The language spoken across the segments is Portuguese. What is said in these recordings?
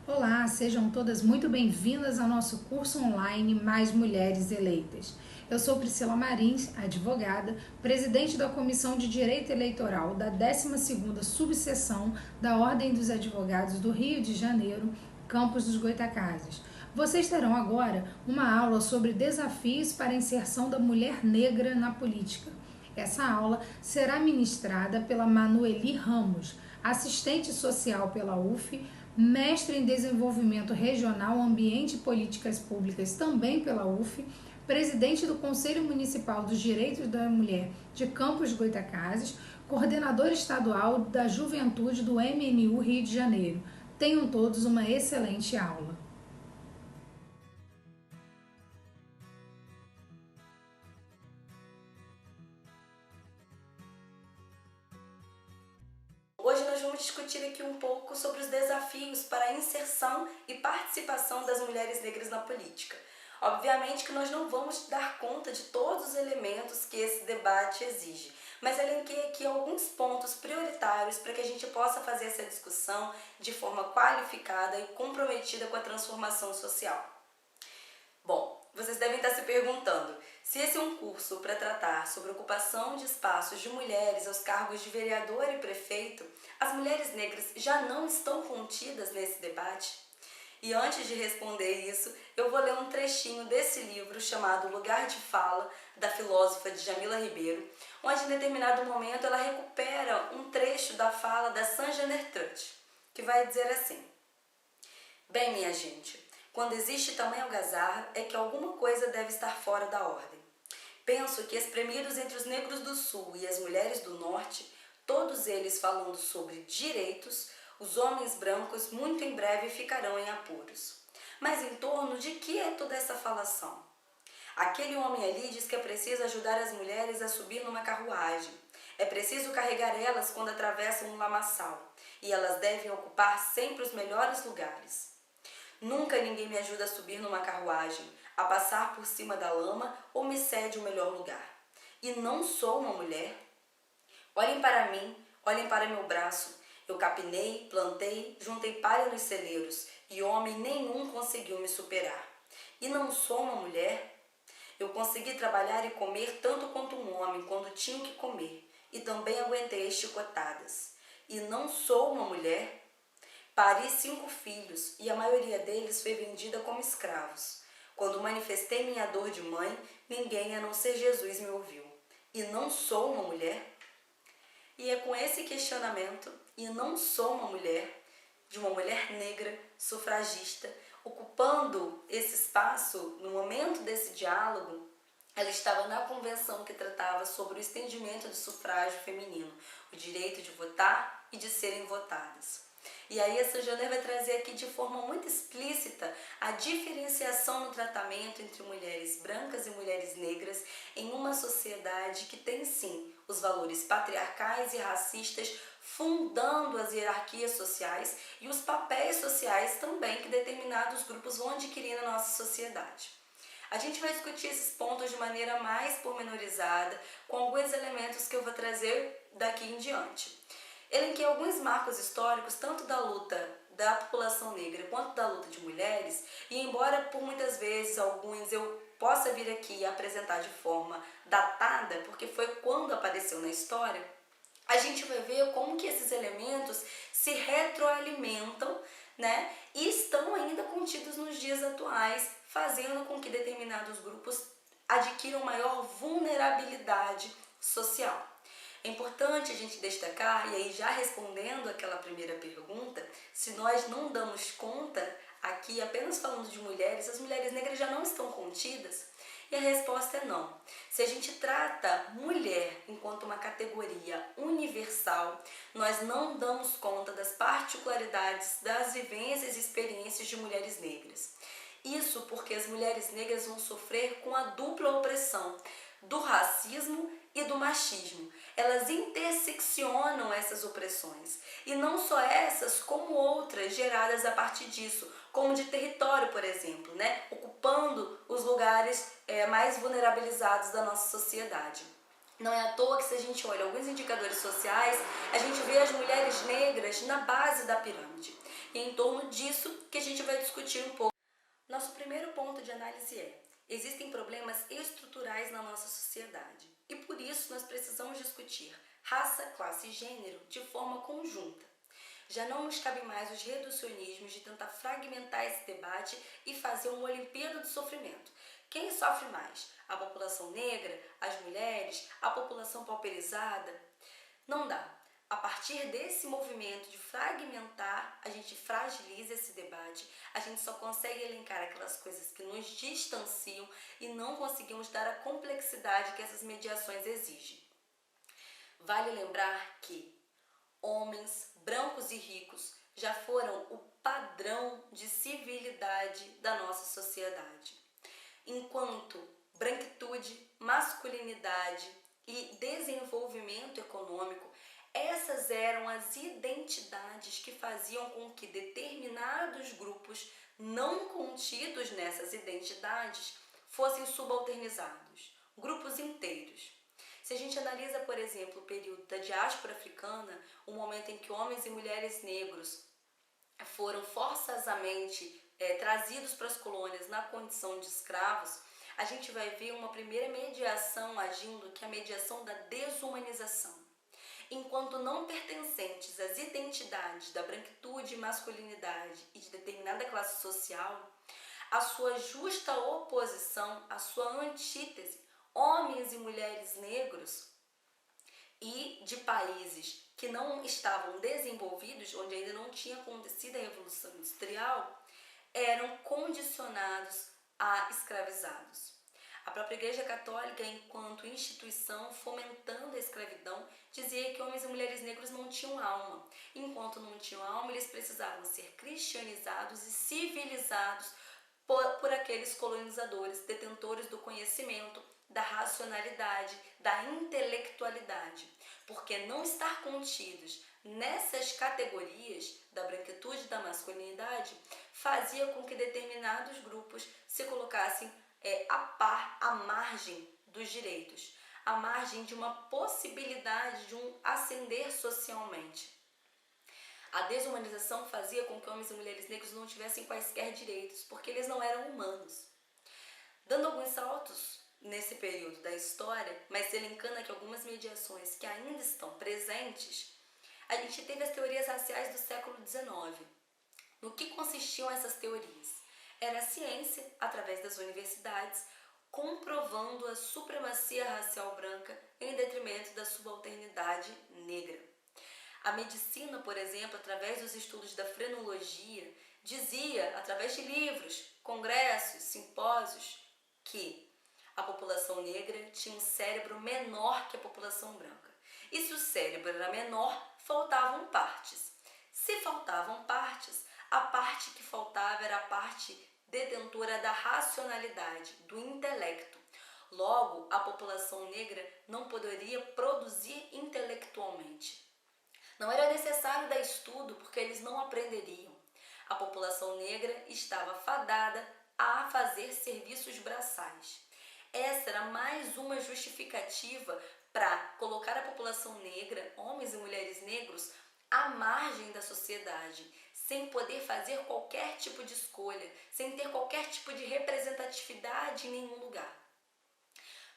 Olá, sejam todas muito bem-vindas ao nosso curso online Mais Mulheres Eleitas. Eu sou Priscila Marins, advogada, presidente da Comissão de Direito Eleitoral da 12ª Subseção da Ordem dos Advogados do Rio de Janeiro, Campos dos Goytacazes. Vocês terão agora uma aula sobre desafios para a inserção da mulher negra na política. Essa aula será ministrada pela Manueli Ramos, assistente social pela UF, mestre em Desenvolvimento Regional, Ambiente e Políticas Públicas também pela UF, presidente do Conselho Municipal dos Direitos da Mulher de Campos dos Goytacazes, coordenador estadual da Juventude do MNU Rio de Janeiro. Tenham todos uma excelente aula. Hoje nós vamos discutir aqui um pouco sobre os desafios para a inserção e participação das mulheres negras na política. Obviamente que nós não vamos dar conta de todos os elementos que esse debate exige, mas elenquei aqui alguns pontos prioritários para que a gente possa fazer essa discussão de forma qualificada e comprometida com a transformação social. Bom, vocês devem estar se perguntando, se esse é um curso para tratar sobre ocupação de espaços de mulheres aos cargos de vereador e prefeito, as mulheres negras já não estão contidas nesse debate? E antes de responder isso, eu vou ler um trechinho desse livro chamado Lugar de Fala, da filósofa Djamila Ribeiro, onde em determinado momento ela recupera um trecho da fala da Sanjaner Trutt, que vai dizer assim: "Bem, minha gente, quando existe tamanha algazarra, é que alguma coisa deve estar fora da ordem. Penso que espremidos entre os negros do sul e as mulheres do norte, todos eles falando sobre direitos, os homens brancos muito em breve ficarão em apuros. Mas em torno de que é toda essa falação? Aquele homem ali diz que é preciso ajudar as mulheres a subir numa carruagem. É preciso carregar elas quando atravessam um lamaçal, e elas devem ocupar sempre os melhores lugares. Nunca ninguém me ajuda a subir numa carruagem, a passar por cima da lama ou me cede o melhor lugar. E não sou uma mulher? Olhem para mim, olhem para meu braço. Eu capinei, plantei, juntei palha nos celeiros, e homem nenhum conseguiu me superar. E não sou uma mulher? Eu consegui trabalhar e comer tanto quanto um homem quando tinha que comer, e também aguentei as chicotadas. E não sou uma mulher? Pari 5 filhos, e a maioria deles foi vendida como escravos. Quando manifestei minha dor de mãe, ninguém a não ser Jesus me ouviu. E não sou uma mulher? E é com esse questionamento, e não sou uma mulher, de uma mulher negra, sufragista, ocupando esse espaço no momento desse diálogo. Ela estava na convenção que tratava sobre o estendimento do sufrágio feminino, o direito de votar e de serem votadas. E aí a Sanjaner vai trazer aqui de forma muito explícita a diferenciação no tratamento entre mulheres brancas e mulheres negras em uma sociedade que tem sim os valores patriarcais e racistas fundando as hierarquias sociais e os papéis sociais também que determinados grupos vão adquirir na nossa sociedade. A gente vai discutir esses pontos de maneira mais pormenorizada, com alguns elementos que eu vou trazer daqui em diante. Elenquei alguns marcos históricos, tanto da luta da população negra quanto da luta de mulheres, e embora por muitas vezes alguns eu possa vir aqui apresentar de forma datada, porque foi quando apareceu na história, a gente vai ver como que esses elementos se retroalimentam, né, e estão ainda contidos nos dias atuais, fazendo com que determinados grupos adquiram maior vulnerabilidade social. É importante a gente destacar, e aí já respondendo aquela primeira pergunta, se nós não damos conta, aqui apenas falando de mulheres, as mulheres negras já não estão contidas? E a resposta é não. Se a gente trata mulher enquanto uma categoria universal, nós não damos conta das particularidades das vivências e experiências de mulheres negras. Isso porque as mulheres negras vão sofrer com a dupla opressão do racismo e do machismo. Elas interseccionam essas opressões, e não só essas, como outras geradas a partir disso, como de território, por exemplo, né? Ocupando os lugares mais vulnerabilizados da nossa sociedade. Não é à toa que, se a gente olha alguns indicadores sociais, a gente vê as mulheres negras na base da pirâmide. E é em torno disso que a gente vai discutir um pouco. Nosso primeiro ponto de análise é: existem problemas estruturais na nossa sociedade e por isso nós precisamos discutir raça, classe e gênero de forma conjunta. Já não nos cabe mais os reducionismos de tentar fragmentar esse debate e fazer uma Olimpíada do sofrimento. Quem sofre mais? A população negra? As mulheres? A população pauperizada? Não dá. A partir desse movimento de fragmentar, a gente fragiliza esse debate, a gente só consegue elencar aquelas coisas que nos distanciam e não conseguimos dar a complexidade que essas mediações exigem. Vale lembrar que homens brancos e ricos já foram o padrão de civilidade da nossa sociedade, enquanto branquitude, masculinidade e desenvolvimento econômico, essas eram as identidades que faziam com que determinados grupos não contidos nessas identidades fossem subalternizados, grupos inteiros. Se a gente analisa, por exemplo, o período da diáspora africana, o momento em que homens e mulheres negros foram forçosamente trazidos para as colônias na condição de escravos, a gente vai ver uma primeira mediação agindo, que é a mediação da desumanização. Enquanto não pertencentes às identidades da branquitude, masculinidade e de determinada classe social, a sua justa oposição, a sua antítese, homens e mulheres negros e de países que não estavam desenvolvidos, onde ainda não tinha acontecido a Revolução Industrial, eram condicionados a escravizados. A própria Igreja Católica, enquanto instituição fomentando a escravidão, dizia que homens e mulheres negros não tinham alma. Enquanto não tinham alma, eles precisavam ser cristianizados e civilizados por aqueles colonizadores, detentores do conhecimento, da racionalidade, da intelectualidade. Porque não estar contidos nessas categorias da branquitude e da masculinidade fazia com que determinados grupos se colocassem à margem dos direitos, à margem de uma possibilidade de um ascender socialmente. A desumanização fazia com que homens e mulheres negros não tivessem quaisquer direitos, porque eles não eram humanos. Dando alguns saltos nesse período da história, mas elencando aqui algumas mediações que ainda estão presentes, a gente teve as teorias raciais do século XIX. No que consistiam essas teorias? Era a ciência, através das universidades, comprovando a supremacia racial branca em detrimento da subalternidade negra. A medicina, por exemplo, através dos estudos da frenologia, dizia, através de livros, congressos, simpósios, que a população negra tinha um cérebro menor que a população branca. E se o cérebro era menor, faltavam partes. Se faltavam partes, a parte que faltava era a parte detentora da racionalidade, do intelecto. Logo, a população negra não poderia produzir intelectualmente. Não era necessário dar estudo porque eles não aprenderiam. A população negra estava fadada a fazer serviços braçais. Essa era mais uma justificativa para colocar a população negra, homens e mulheres negros, à margem da sociedade, sem poder fazer qualquer tipo de escolha, sem ter qualquer tipo de representatividade em nenhum lugar.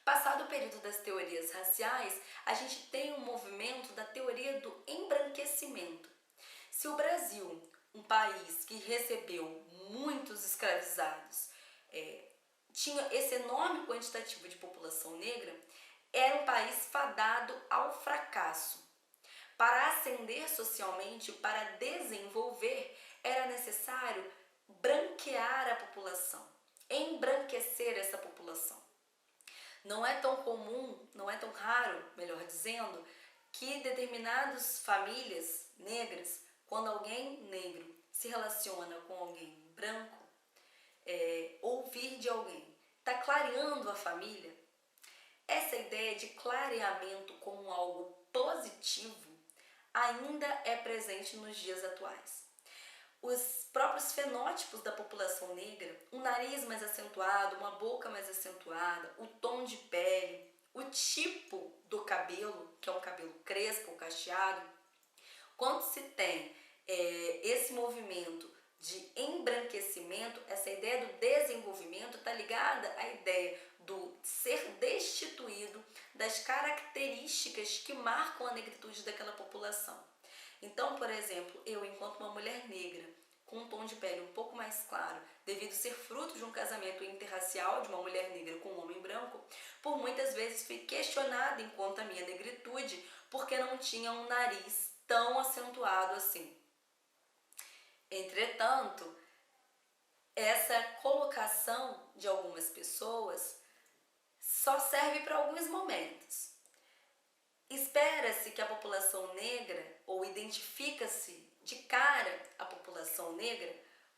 Passado o período das teorias raciais, a gente tem um movimento da teoria do embranquecimento. Se o Brasil, um país que recebeu muitos escravizados, tinha esse enorme quantitativo de população negra, era um país fadado ao fracasso. Para ascender socialmente, para desenvolver, era necessário branquear a população, embranquecer essa população. Não é tão comum, não é tão raro, melhor dizendo, que determinadas famílias negras, quando alguém negro se relaciona com alguém branco, ouvir de alguém, está clareando a família. Essa ideia de clareamento como algo positivo ainda é presente nos dias atuais. Os próprios fenótipos da população negra, um nariz mais acentuado, uma boca mais acentuada, o tom de pele, o tipo do cabelo, que é um cabelo crespo ou cacheado, quando se tem esse movimento de embranquecimento, essa ideia do desenvolvimento está ligada à ideia do ser destituído das características que marcam a negritude daquela população. Então, por exemplo, eu, enquanto uma mulher negra, com um tom de pele um pouco mais claro, devido ser fruto de um casamento interracial de uma mulher negra com um homem branco, por muitas vezes fui questionada enquanto a minha negritude, porque não tinha um nariz tão acentuado assim. Entretanto, essa colocação de algumas pessoas só serve para alguns momentos. Espera-se que a população negra, ou identifica-se de cara a população negra,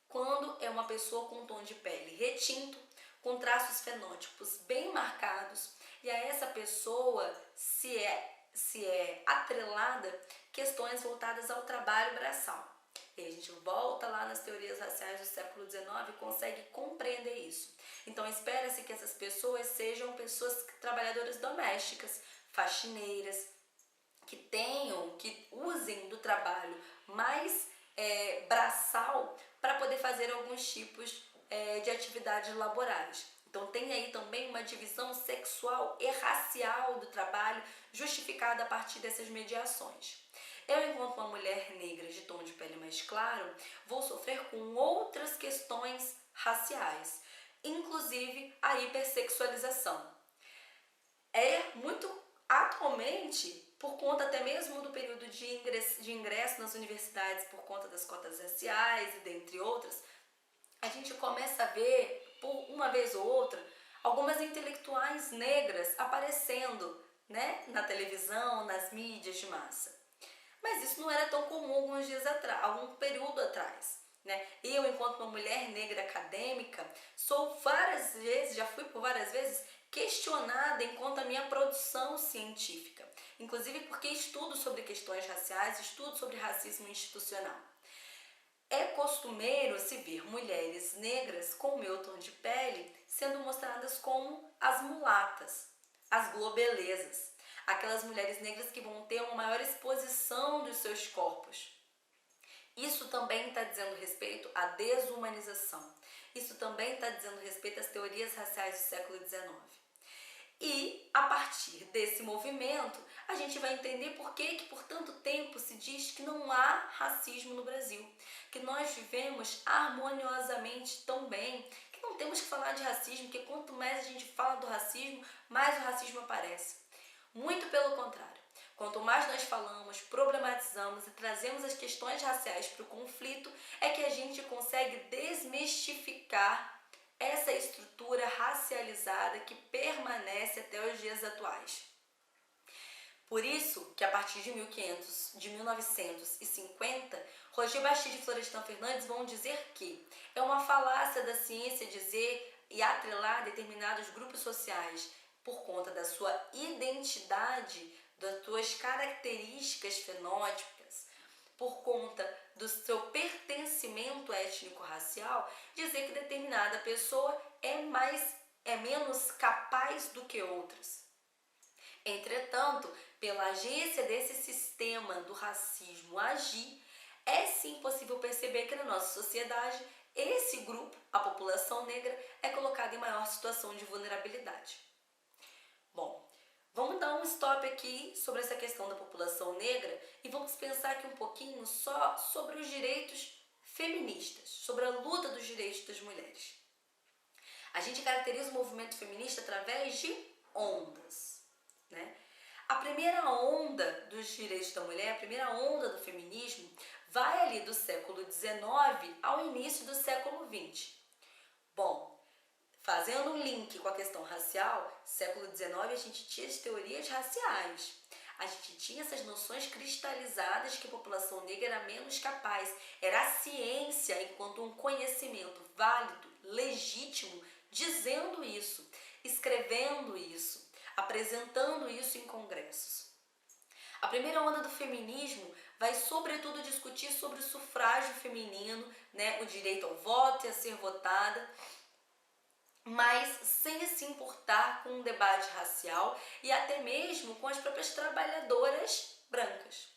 quando é uma pessoa com um tom de pele retinto, com traços fenótipos bem marcados, e a essa pessoa se é atrelada questões voltadas ao trabalho braçal. E a gente volta lá nas teorias raciais do século XIX e consegue compreender isso. Então espera-se que essas pessoas sejam pessoas trabalhadoras domésticas, faxineiras, que usem do trabalho mais braçal para poder fazer alguns tipos de atividades laborais. Então tem aí também uma divisão sexual e racial do trabalho justificada a partir dessas mediações. Eu, enquanto uma mulher negra de tom de pele mais claro, vou sofrer com outras questões raciais, inclusive a hipersexualização. Atualmente, por conta até mesmo do período de ingresso nas universidades, por conta das cotas raciais e dentre outras, a gente começa a ver, por uma vez ou outra, algumas intelectuais negras aparecendo, né, na televisão, nas mídias de massa. Mas isso não era tão comum algum período atrás, né? Eu, enquanto uma mulher negra acadêmica, já fui por várias vezes questionada enquanto a minha produção científica, inclusive porque estudo sobre questões raciais, estudo sobre racismo institucional. É costumeiro se ver mulheres negras com o meu tom de pele sendo mostradas como as mulatas, as globelezas, aquelas mulheres negras que vão ter uma maior exposição dos seus corpos. Isso também está dizendo respeito à desumanização. Isso também está dizendo respeito às teorias raciais do século XIX. E, a partir desse movimento, a gente vai entender por que por tanto tempo se diz que não há racismo no Brasil, que nós vivemos harmoniosamente tão bem, que não temos que falar de racismo, porque quanto mais a gente fala do racismo, mais o racismo aparece. Muito pelo contrário. Quanto mais nós falamos, problematizamos e trazemos as questões raciais para o conflito, é que a gente consegue desmistificar essa estrutura racializada que permanece até os dias atuais. Por isso que a partir de 1950, Roger Bastide e Florestan Fernandes vão dizer que é uma falácia da ciência dizer e atrelar determinados grupos sociais por conta da sua identidade, das suas características fenótipas, por conta do seu pertencimento étnico-racial, dizer que determinada pessoa é menos capaz do que outras. Entretanto, pela agência desse sistema do racismo agir, é sim possível perceber que na nossa sociedade, esse grupo, a população negra, é colocado em maior situação de vulnerabilidade. Bom, vamos dar um stop aqui sobre essa questão da população negra e vamos pensar aqui um pouquinho só sobre os direitos feministas, sobre a luta dos direitos das mulheres. A gente caracteriza o movimento feminista através de ondas, né? A primeira onda dos direitos da mulher, a primeira onda do feminismo, vai ali do século XIX ao início do século XX. Bom, fazendo um link com a questão racial, século XIX a gente tinha as teorias raciais. A gente tinha essas noções cristalizadas de que a população negra era menos capaz. Era a ciência enquanto um conhecimento válido, legítimo, dizendo isso, escrevendo isso, apresentando isso em congressos. A primeira onda do feminismo vai sobretudo discutir sobre o sufrágio feminino, né, o direito ao voto e a ser votada, mas sem se importar com um debate racial e até mesmo com as próprias trabalhadoras brancas.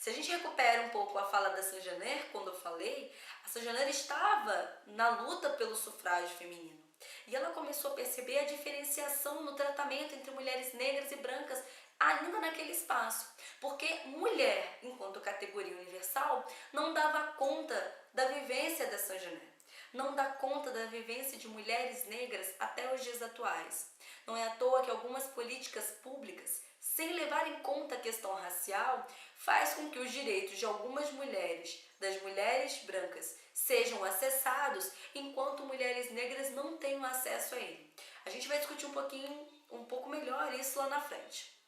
Se a gente recupera um pouco a fala da Saint-Janer, quando eu falei, a Saint-Janer estava na luta pelo sufrágio feminino. E ela começou a perceber a diferenciação no tratamento entre mulheres negras e brancas ainda naquele espaço. Porque mulher, enquanto categoria universal, não dava conta da vivência da Saint-Janer. Não dá conta da vivência de mulheres negras até os dias atuais. Não é à toa que algumas políticas públicas, sem levar em conta a questão racial, faz com que os direitos de algumas mulheres, das mulheres brancas, sejam acessados, enquanto mulheres negras não tenham acesso a ele. A gente vai discutir um pouco melhor isso lá na frente.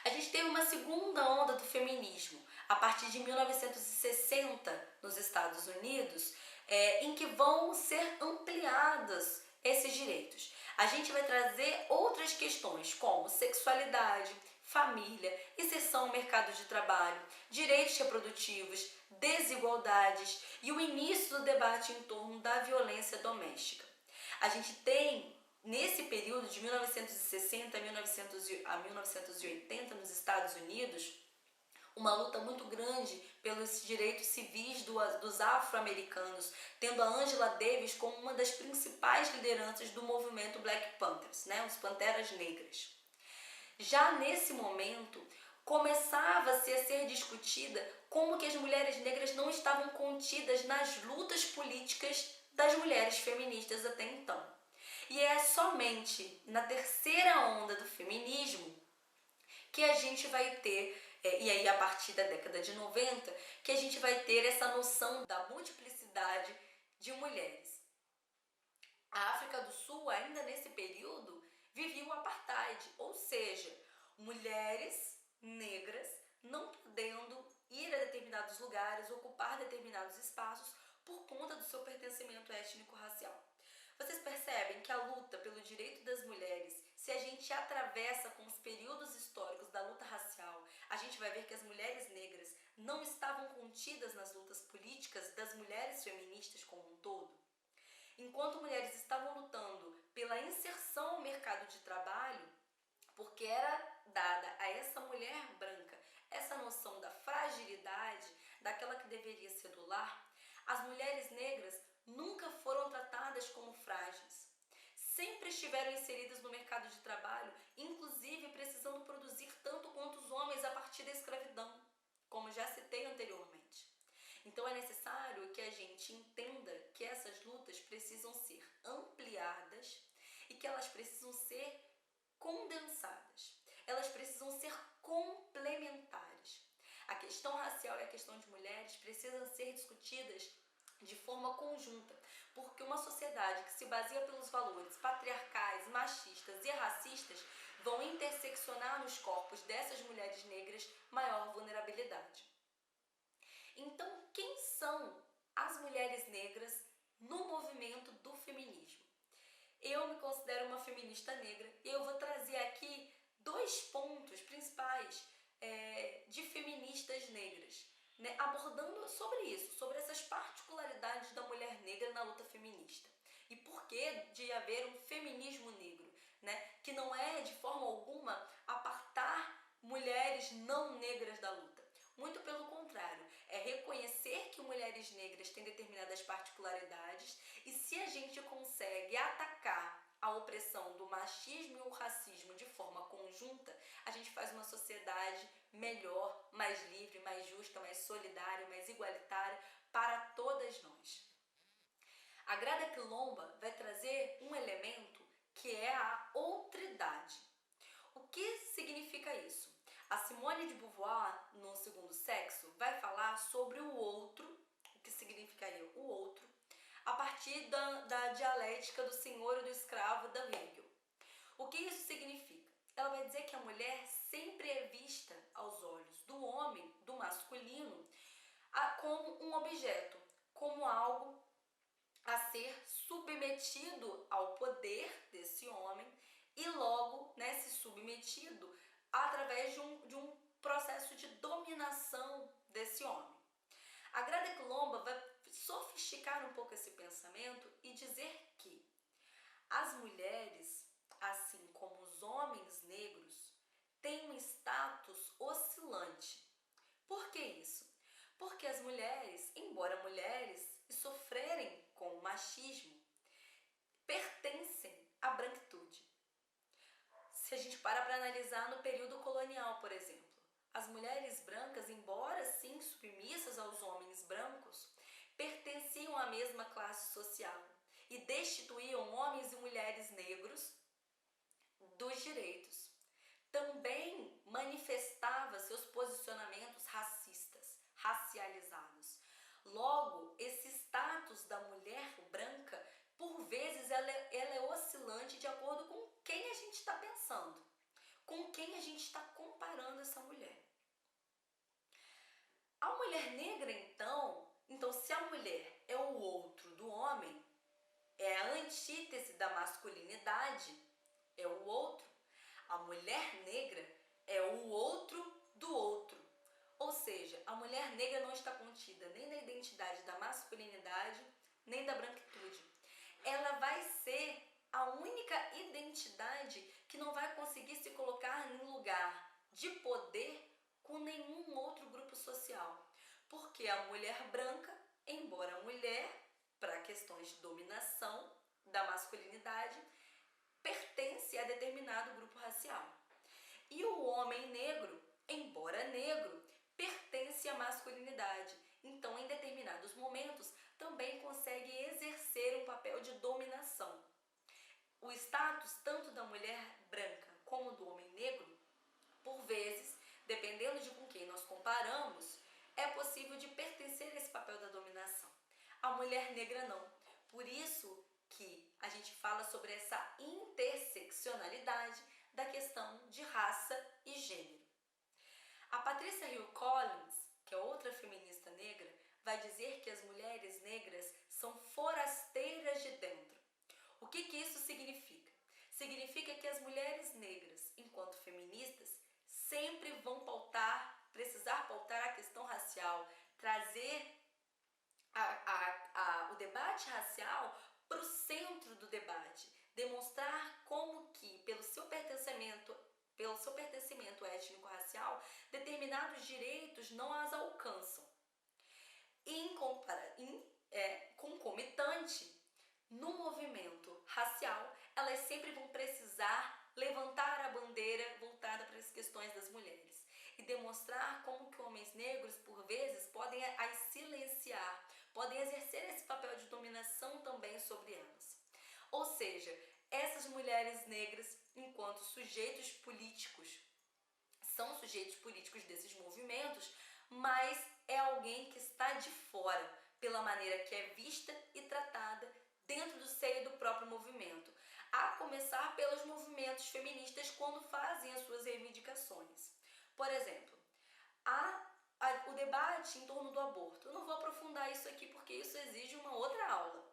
A gente teve uma segunda onda do feminismo, a partir de 1960, nos Estados Unidos, em que vão ser ampliados esses direitos. A gente vai trazer outras questões, como sexualidade, família, inserção ao mercado de trabalho, direitos reprodutivos, desigualdades e o início do debate em torno da violência doméstica. A gente tem, nesse período de 1960 a 1980 nos Estados Unidos, uma luta muito grande pelos direitos civis dos afro-americanos, tendo a Angela Davis como uma das principais lideranças do movimento Black Panthers, os Panteras Negras. Já nesse momento, começava-se a ser discutida como que as mulheres negras não estavam contidas nas lutas políticas das mulheres feministas até então. E é somente na terceira onda do feminismo que a gente vai ter, e aí a partir da década de 90, que a gente vai ter essa noção da multiplicidade de mulheres. A África do Sul, ainda nesse período, vivia o apartheid, ou seja, mulheres negras não podendo ir a determinados lugares, ocupar determinados espaços por conta do seu pertencimento étnico-racial. Vocês percebem que a luta pelo direito das mulheres, se a gente atravessa com os períodos históricos da luta racial, a gente vai ver que as mulheres negras não estavam contidas nas lutas políticas das mulheres feministas como um todo. Enquanto mulheres estavam lutando pela inserção ao mercado de trabalho, porque era dada a essa mulher branca essa noção da fragilidade, daquela que deveria ser do lar, as mulheres negras nunca foram tratadas como frágeis. Sempre estiveram inseridas no mercado de trabalho, inclusive precisando produzir tanto quanto os homens a partir da escravidão, como já citei anteriormente. Então é necessário que a gente entenda que essas lutas precisam ser ampliadas e que elas precisam ser condensadas. Elas precisam ser complementares. A questão racial e a questão de mulheres precisam ser discutidas de forma conjunta, porque uma sociedade que se baseia pelos valores patriarcais, machistas e racistas vão interseccionar nos corpos dessas mulheres negras maior vulnerabilidade. Então, quem são as mulheres negras no movimento do feminismo? Eu me considero uma feminista negra e eu vou trazer aqui 2 pontos principais de feministas negras, abordando sobre isso, sobre essas particularidades da mulher negra na luta feminista. E por que de haver um feminismo negro, que não é de forma alguma apartar mulheres não negras da luta. Muito pelo contrário, é reconhecer que mulheres negras têm determinadas particularidades e se a gente consegue atacar a opressão do machismo e o racismo de forma conjunta, a gente faz uma sociedade melhor, mais livre, mais justa, mais solidária, mais igualitária para todas nós. A Grada Quilomba vai trazer um elemento que é a outridade. O que significa isso? A Simone de Beauvoir, no Segundo Sexo, vai falar sobre o outro, o que significaria o outro, a partir da dialética do senhor e do escravo da Hegel. O que isso significa? Ela vai dizer que a mulher sempre é vista aos olhos do homem, do masculino, como um objeto, como algo a ser submetido ao poder desse homem e logo, se submetido através de um processo de dominação desse homem. A Grada Quilomba vai sofisticar um pouco esse pensamento e dizer que as mulheres, assim como os homens negros, têm um status oscilante. Por que Porque as mulheres, embora mulheres e sofrerem com o machismo, pertencem à branquitude. Se a gente para analisar no período colonial, por exemplo, as mulheres brancas, embora sim submissas aos homens brancos, pertenciam à mesma classe social e destituíam homens e mulheres negros dos direitos. Também manifestava seus posicionamentos racistas, racializados. Logo, esse status da mulher branca, por vezes, ela é oscilante de acordo com quem a gente está pensando, com quem a gente está comparando essa mulher. A mulher negra, então, se a mulher é o outro do homem, é a antítese da masculinidade, é o outro, a mulher negra é o outro do outro. Ou seja, a mulher negra não está contida nem na identidade da masculinidade, nem da branquitude. Ela vai ser a única identidade que não vai conseguir se colocar em lugar de poder com nenhum outro grupo social. Porque a mulher branca, embora mulher, para questões de dominação da masculinidade, pertence a determinado grupo racial. E o homem negro, embora negro, pertence à masculinidade. Então, em determinados momentos, também consegue exercer um papel de dominação. O status tanto da mulher branca como do homem negro, por vezes, dependendo de com quem nós comparamos, é possível de pertencer a esse papel da dominação. A mulher negra não. Por isso que a gente fala sobre essa interseccionalidade da questão de raça e gênero. A Patricia Hill Collins, que é outra feminista negra, vai dizer que as mulheres negras são forasteiras de dentro. O que isso significa? Significa que as mulheres negras, enquanto feministas, sempre vão precisar pautar a questão racial, trazer o debate racial para o centro do debate, demonstrar como que, pelo seu pertencimento étnico-racial, determinados direitos não as alcançam. Concomitante, no movimento racial, elas sempre vão precisar levantar a bandeira voltada para as questões das mulheres e demonstrar como que homens negros, por vezes, podem as silenciar, podem exercer esse papel de dominação também sobre elas. Ou seja, essas mulheres negras, enquanto sujeitos políticos, são sujeitos políticos desses movimentos, mas é alguém que está de fora, pela maneira que é vista e tratada dentro do seio do próprio movimento, a começar pelos movimentos feministas quando fazem as suas reivindicações. Por exemplo, o debate em torno do aborto. Eu não vou aprofundar isso aqui porque isso exige uma outra aula.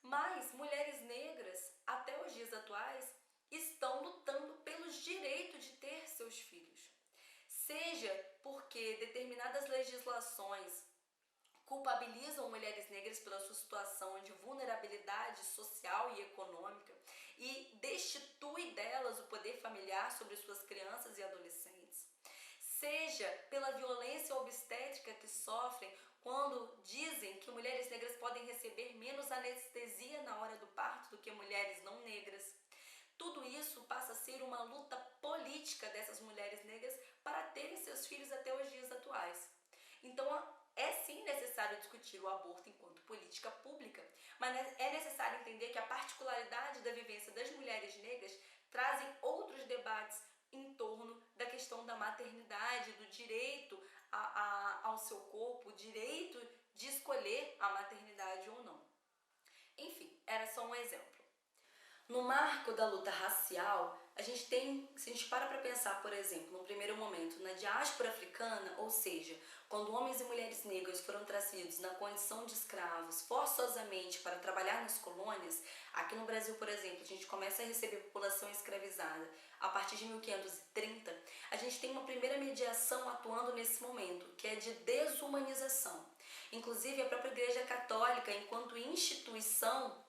Mas mulheres negras, até os dias atuais, estão lutando pelos direitos de ter seus filhos. Seja porque determinadas legislações culpabilizam mulheres negras pela sua situação de vulnerabilidade social e econômica e destitui delas o poder familiar sobre suas crianças e adolescentes. Seja pela violência obstétrica que sofrem quando dizem que mulheres negras podem receber menos anestesia na hora do parto do que mulheres não negras. Tudo isso passa a ser uma luta política dessas mulheres negras para terem seus filhos até os dias atuais. Então, é sim necessário discutir o aborto enquanto política pública, mas é necessário entender que a particularidade da vivência das mulheres negras trazem outros debates em torno da questão da maternidade, do direito ao seu corpo, o direito de escolher a maternidade ou não. Enfim, era só um exemplo. No marco da luta racial, se a gente para pensar, por exemplo, no primeiro momento, na diáspora africana, ou seja, quando homens e mulheres negros foram trazidos na condição de escravos forçosamente para trabalhar nas colônias, aqui no Brasil, por exemplo, a gente começa a receber população escravizada a partir de 1530, a gente tem uma primeira mediação atuando nesse momento, que é de desumanização. Inclusive, a própria Igreja Católica, enquanto instituição,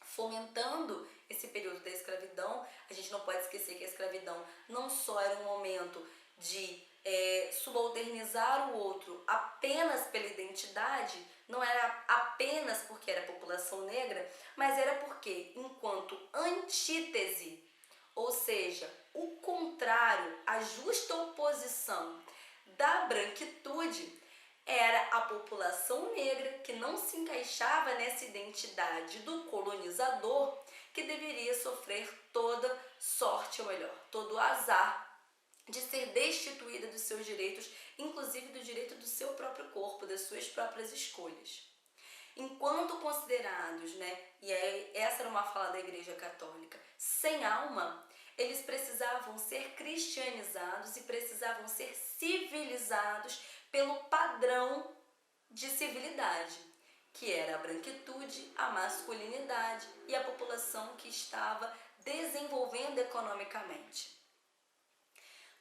fomentando esse período da escravidão. A gente não pode esquecer que a escravidão não só era um momento de subalternizar o outro apenas pela identidade, não era apenas porque era população negra, mas era porque, enquanto antítese, ou seja, o contrário, a justa oposição da branquitude, era a população negra que não se encaixava nessa identidade do colonizador, que deveria sofrer toda sorte, ou melhor, todo o azar de ser destituída dos seus direitos, inclusive do direito do seu próprio corpo, das suas próprias escolhas. Enquanto considerados, e essa era uma fala da Igreja Católica, sem alma, eles precisavam ser cristianizados e precisavam ser civilizados pelo padrão de civilidade, que era a branquitude, a masculinidade e a população que estava desenvolvendo economicamente.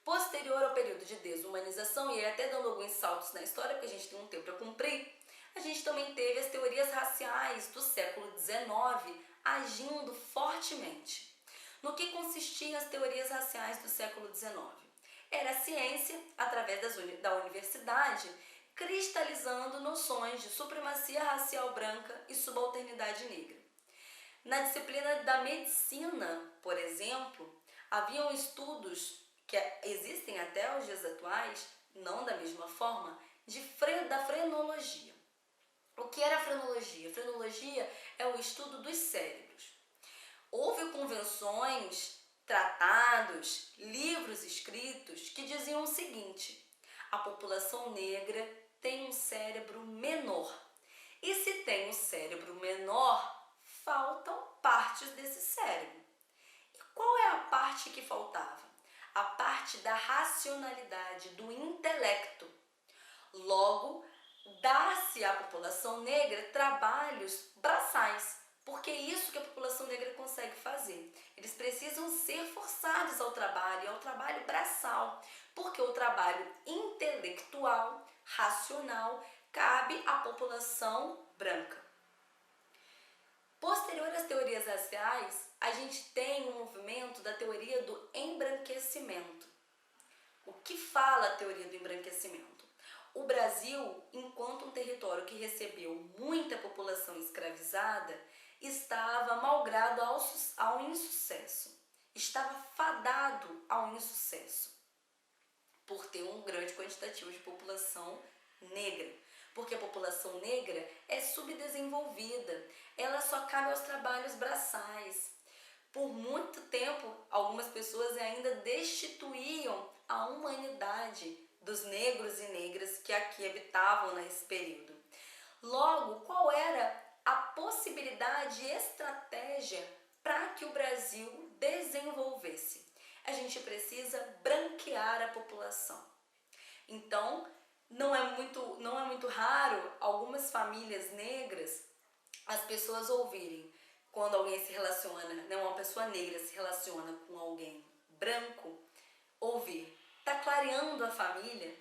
Posterior ao período de desumanização, e até dando alguns saltos na história, porque a gente tem um tempo para cumprir, a gente também teve as teorias raciais do século XIX agindo fortemente. No que consistiam as teorias raciais do século XIX? Era a ciência, através da universidade, cristalizando noções de supremacia racial branca e subalternidade negra. Na disciplina da medicina, por exemplo, haviam estudos que existem até os dias atuais, não da mesma forma, da frenologia. O que era a frenologia? A frenologia é o estudo dos cérebros. Houve convenções, tratados, livros escritos que diziam o seguinte: a população negra tem um cérebro menor. E se tem um cérebro menor, faltam partes desse cérebro. E qual é a parte que faltava? A parte da racionalidade, do intelecto. Logo, dá-se à população negra trabalhos braçais, porque é isso que a população negra consegue fazer. Eles precisam ser forçados ao trabalho braçal, porque o trabalho intelectual, racional, cabe à população branca. Posterior às teorias raciais, a gente tem um movimento da teoria do embranquecimento. O que fala a teoria do embranquecimento? O Brasil, enquanto um território que recebeu muita população escravizada, estava malgrado ao insucesso. Estava fadado ao insucesso, por ter um grande quantitativo de população negra. Porque a população negra é subdesenvolvida, ela só cabe aos trabalhos braçais. Por muito tempo, algumas pessoas ainda destituíam a humanidade dos negros e negras que aqui habitavam nesse período. Logo, qual era a possibilidade e estratégia para que o Brasil desenvolvesse? A gente precisa branquear a população. Então, não é muito raro algumas famílias negras, as pessoas ouvirem, quando alguém se relaciona, uma pessoa negra se relaciona com alguém branco, ouvir: tá clareando a família.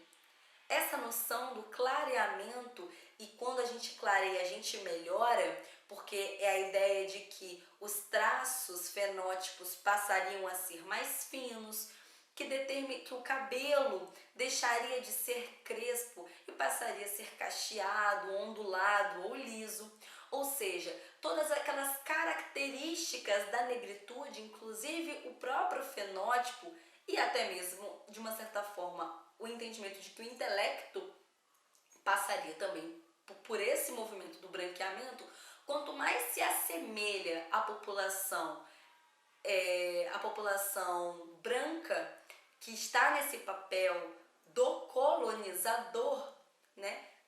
Essa noção do clareamento, e quando a gente clareia, a gente melhora, porque é a ideia de que os traços fenótipos passariam a ser mais finos, que o cabelo deixaria de ser crespo e passaria a ser cacheado, ondulado ou liso. Ou seja, todas aquelas características da negritude, inclusive o próprio fenótipo e até mesmo, de uma certa forma, o entendimento de que o intelecto passaria também por esse movimento do branqueamento. Quanto mais se assemelha a população branca, que está nesse papel do colonizador,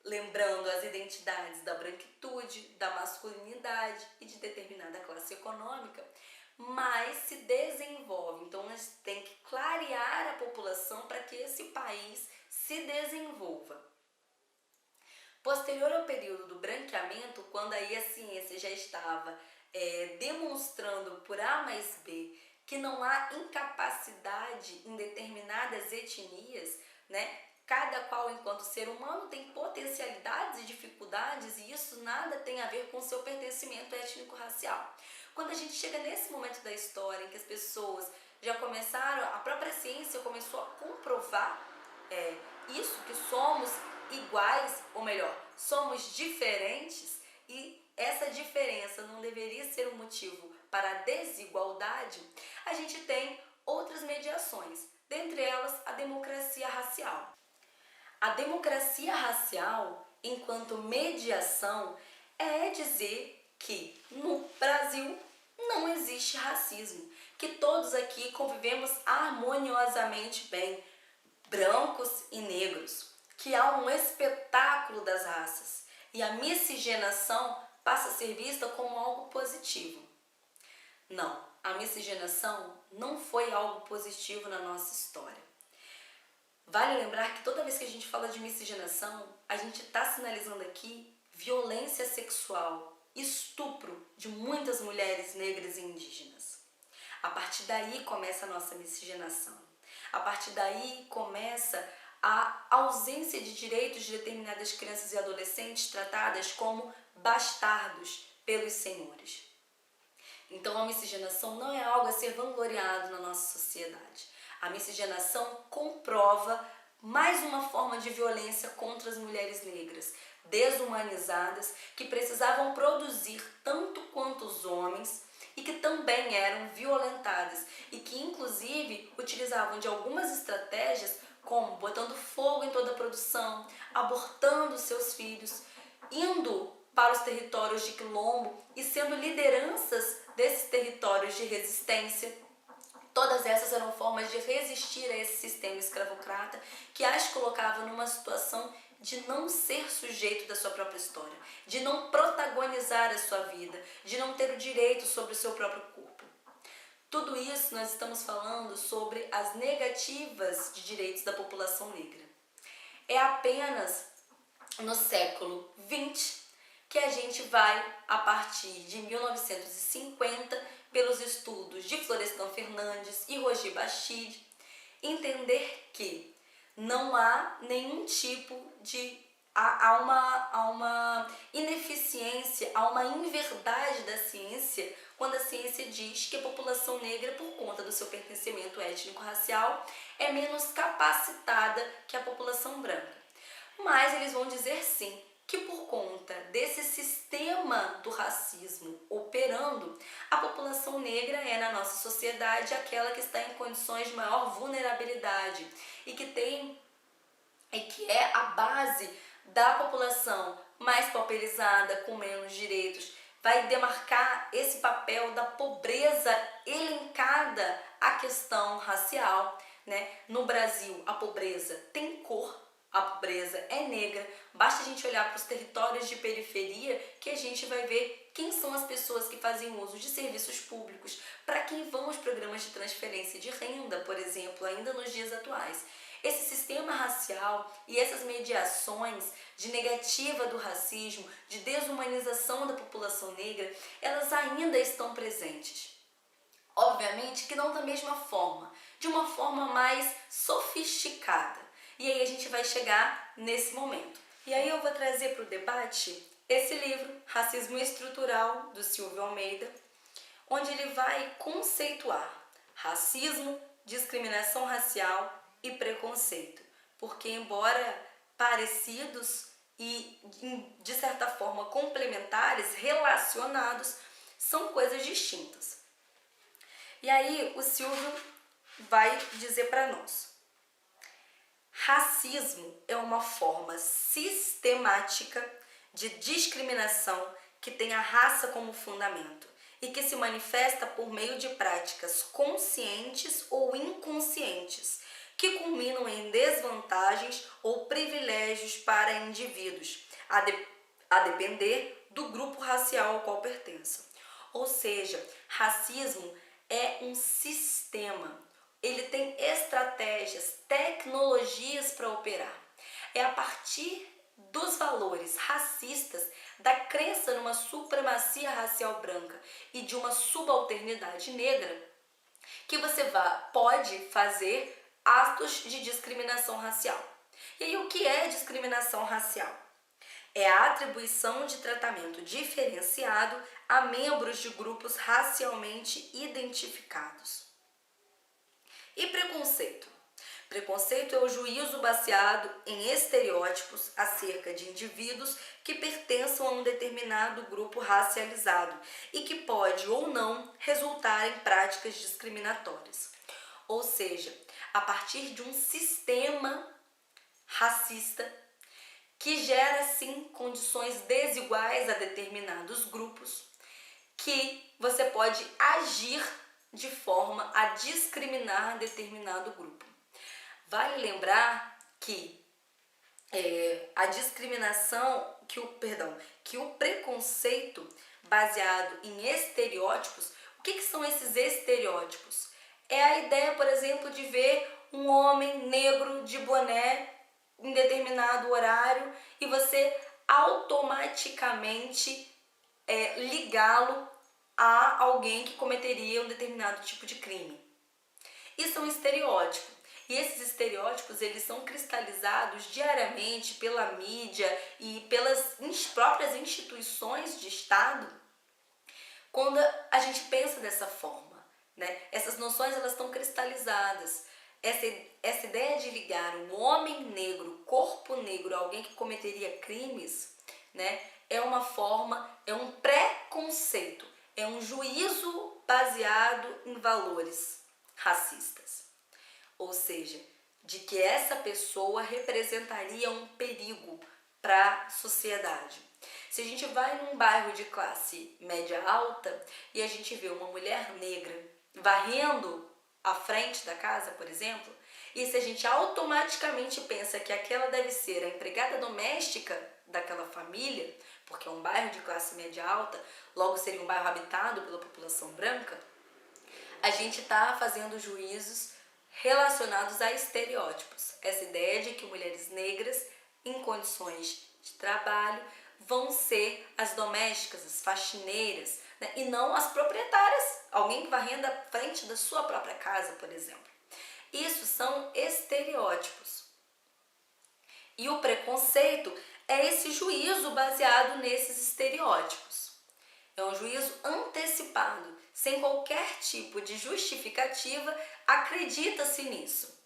lembrando as identidades da branquitude, da masculinidade e de determinada classe econômica, mais se desenvolve. Então, nós temos que clarear a população para que esse país se desenvolva. Posterior ao período do branqueamento, quando aí a ciência já estava demonstrando por A mais B que não há incapacidade em determinadas etnias, cada qual, enquanto ser humano, tem potencialidades e dificuldades, e isso nada tem a ver com o seu pertencimento étnico-racial. Quando a gente chega nesse momento da história em que as pessoas já começaram, a própria ciência começou a comprovar isso que somos iguais, ou melhor, somos diferentes, e essa diferença não deveria ser um motivo para a desigualdade, a gente tem outras mediações, dentre elas a democracia racial. A democracia racial, enquanto mediação, é dizer que no Brasil não existe racismo, que todos aqui convivemos harmoniosamente bem, brancos e negros, que há um espetáculo das raças e a miscigenação passa a ser vista como algo positivo. Não, a miscigenação não foi algo positivo na nossa história. Vale lembrar que toda vez que a gente fala de miscigenação, a gente está sinalizando aqui violência sexual, estupro de muitas mulheres negras e indígenas. A partir daí começa a nossa miscigenação. A partir daí começa a ausência de direitos de determinadas crianças e adolescentes tratadas como bastardos pelos senhores. Então a miscigenação não é algo a ser vangloriado na nossa sociedade. A miscigenação comprova mais uma forma de violência contra as mulheres negras, desumanizadas, que precisavam produzir tanto quanto os homens e que também eram violentadas e que inclusive utilizavam de algumas estratégias, como botando fogo em toda a produção, abortando seus filhos, indo para os territórios de quilombo e sendo lideranças desses territórios de resistência. Todas essas eram formas de resistir a esse sistema escravocrata que as colocava numa situação de não ser sujeito da sua própria história, de não protagonizar a sua vida, de não ter o direito sobre o seu próprio corpo. Tudo isso nós estamos falando sobre as negativas de direitos da população negra. É apenas no século XX que a gente vai, a partir de 1950, pelos estudos de Florestan Fernandes e Roger Bastide, entender que não há nenhum tipo de... Há uma ineficiência, há uma inverdade da ciência quando a ciência diz que a população negra, por conta do seu pertencimento étnico-racial, é menos capacitada que a população branca. Mas eles vão dizer sim, que por conta desse sistema do racismo operando, a população negra é na nossa sociedade aquela que está em condições de maior vulnerabilidade e que é a base da população mais pauperizada, com menos direitos, vai demarcar esse papel da pobreza elencada à questão racial, né? No Brasil, a pobreza tem cor, a pobreza é negra, basta a gente olhar para os territórios de periferia que a gente vai ver quem são as pessoas que fazem uso de serviços públicos, para quem vão os programas de transferência de renda, por exemplo, ainda nos dias atuais. Esse sistema racial e essas mediações de negativa do racismo, de desumanização da população negra, elas ainda estão presentes. Obviamente que não da mesma forma, de uma forma mais sofisticada. E aí a gente vai chegar nesse momento. E aí eu vou trazer para o debate esse livro, Racismo Estrutural, do Silvio Almeida, onde ele vai conceituar racismo, discriminação racial e preconceito. Porque embora parecidos e de certa forma complementares, relacionados, são coisas distintas. E aí o Silvio vai dizer para nós: racismo é uma forma sistemática de discriminação que tem a raça como fundamento e que se manifesta por meio de práticas conscientes ou inconscientes, que culminam em desvantagens ou privilégios para indivíduos, a depender do grupo racial ao qual pertençam. Ou seja, racismo é um sistema. Ele tem estratégias, tecnologias para operar. É a partir dos valores racistas, da crença numa supremacia racial branca e de uma subalternidade negra, que você pode fazer atos de discriminação racial. E aí, o que é discriminação racial? É a atribuição de tratamento diferenciado a membros de grupos racialmente identificados. E preconceito? Preconceito é o juízo baseado em estereótipos acerca de indivíduos que pertençam a um determinado grupo racializado e que pode ou não resultar em práticas discriminatórias. Ou seja, a partir de um sistema racista que gera, sim, condições desiguais a determinados grupos, que você pode agir de forma a discriminar determinado grupo. Vale lembrar que a discriminação, que o preconceito baseado em estereótipos, o que são esses estereótipos? É a ideia, por exemplo, de ver um homem negro de boné em determinado horário e você automaticamente ligá-lo a alguém que cometeria um determinado tipo de crime. Isso é um estereótipo. E esses estereótipos, eles são cristalizados diariamente pela mídia e pelas próprias instituições de Estado quando a gente pensa dessa forma, né? Essas noções, elas estão cristalizadas. Essa ideia de ligar um homem negro, corpo negro, a alguém que cometeria crimes, né? É uma forma, é um preconceito, é um juízo baseado em valores racistas. Ou seja, de que essa pessoa representaria um perigo para a sociedade. Se a gente vai num bairro de classe média alta e a gente vê uma mulher negra varrendo a frente da casa, por exemplo, e se a gente automaticamente pensa que aquela deve ser a empregada doméstica daquela família, porque é um bairro de classe média alta, logo seria um bairro habitado pela população branca, a gente está fazendo juízos relacionados a estereótipos. Essa ideia de que mulheres negras em condições de trabalho vão ser as domésticas, as faxineiras, né? E não as proprietárias, alguém que varrendo a frente da sua própria casa, por exemplo. Isso são estereótipos. E o preconceito é esse juízo baseado nesses estereótipos. É um juízo antecipado, sem qualquer tipo de justificativa, acredita-se nisso.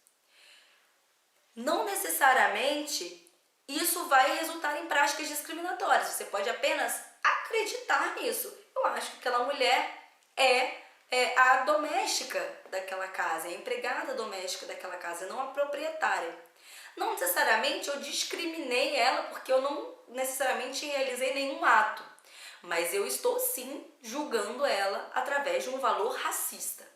Não necessariamente isso vai resultar em práticas discriminatórias, você pode apenas acreditar nisso. Eu acho que aquela mulher é a doméstica daquela casa, é a empregada doméstica daquela casa, não a proprietária. Não necessariamente eu discriminei ela porque eu não necessariamente realizei nenhum ato, mas eu estou sim julgando ela através de um valor racista.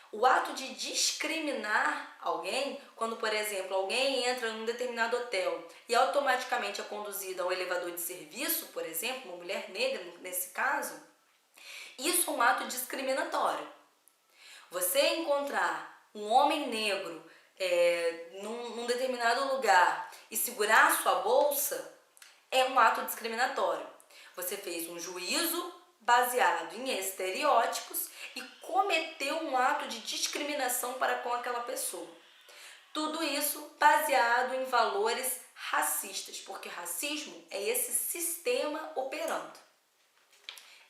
O ato de discriminar alguém, quando, por exemplo, alguém entra num determinado hotel e automaticamente é conduzido ao elevador de serviço, por exemplo, uma mulher negra nesse caso, isso é um ato discriminatório. Você encontrar um homem negro num determinado lugar e segurar a sua bolsa é um ato discriminatório. Você fez um juízo baseado em estereótipos e cometeu um ato de discriminação para com aquela pessoa. Tudo isso baseado em valores racistas, porque racismo é esse sistema operando.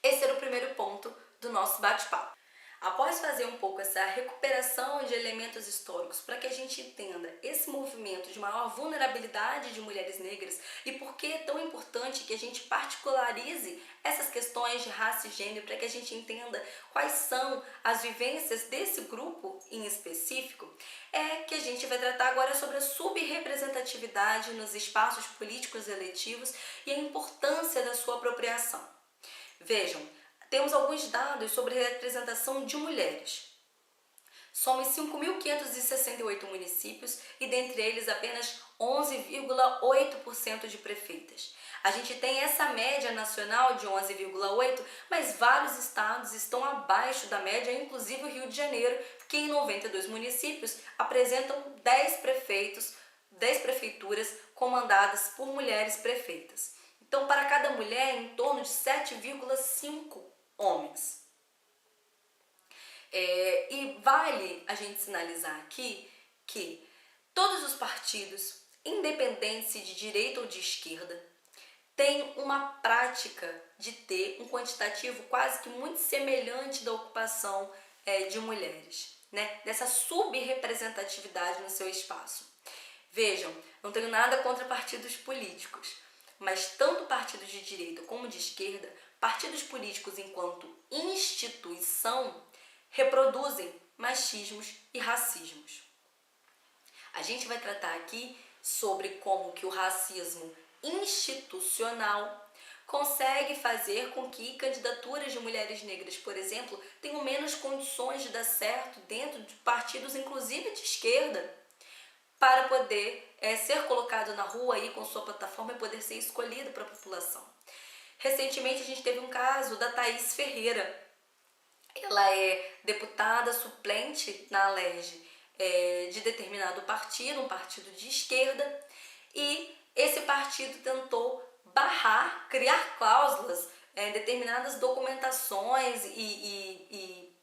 Esse era o primeiro ponto do nosso bate-papo. Após fazer um pouco essa recuperação de elementos históricos para que a gente entenda esse movimento de maior vulnerabilidade de mulheres negras e por que é tão importante que a gente particularize essas questões de raça e gênero para que a gente entenda quais são as vivências desse grupo em específico, é que a gente vai tratar agora sobre a subrepresentatividade nos espaços políticos eletivos e a importância da sua apropriação. Vejam, temos alguns dados sobre a representação de mulheres. Somos 5.568 municípios e dentre eles apenas 11,8% de prefeitas. A gente tem essa média nacional de 11,8%, mas vários estados estão abaixo da média, inclusive o Rio de Janeiro, que em 92 municípios apresentam 10 prefeituras comandadas por mulheres prefeitas. Então, para cada mulher, em torno de 7,5 homens. E vale a gente sinalizar aqui que todos os partidos, independente se de direita ou de esquerda, têm uma prática de ter um quantitativo quase que muito semelhante da ocupação de mulheres. né, dessa subrepresentatividade no seu espaço. Vejam, não tenho nada contra partidos políticos, mas tanto partidos de direita como de esquerda, partidos políticos enquanto instituição, reproduzem machismos e racismos. A gente vai tratar aqui sobre como que o racismo institucional consegue fazer com que candidaturas de mulheres negras, por exemplo, tenham menos condições de dar certo dentro de partidos, inclusive de esquerda, para poder ser colocado na rua aí com sua plataforma e poder ser escolhido para a população. Recentemente a gente teve um caso da Thaís Ferreira. Ela é deputada suplente na ALERJ de determinado partido, um partido de esquerda, e esse partido tentou barrar, criar cláusulas, determinadas documentações e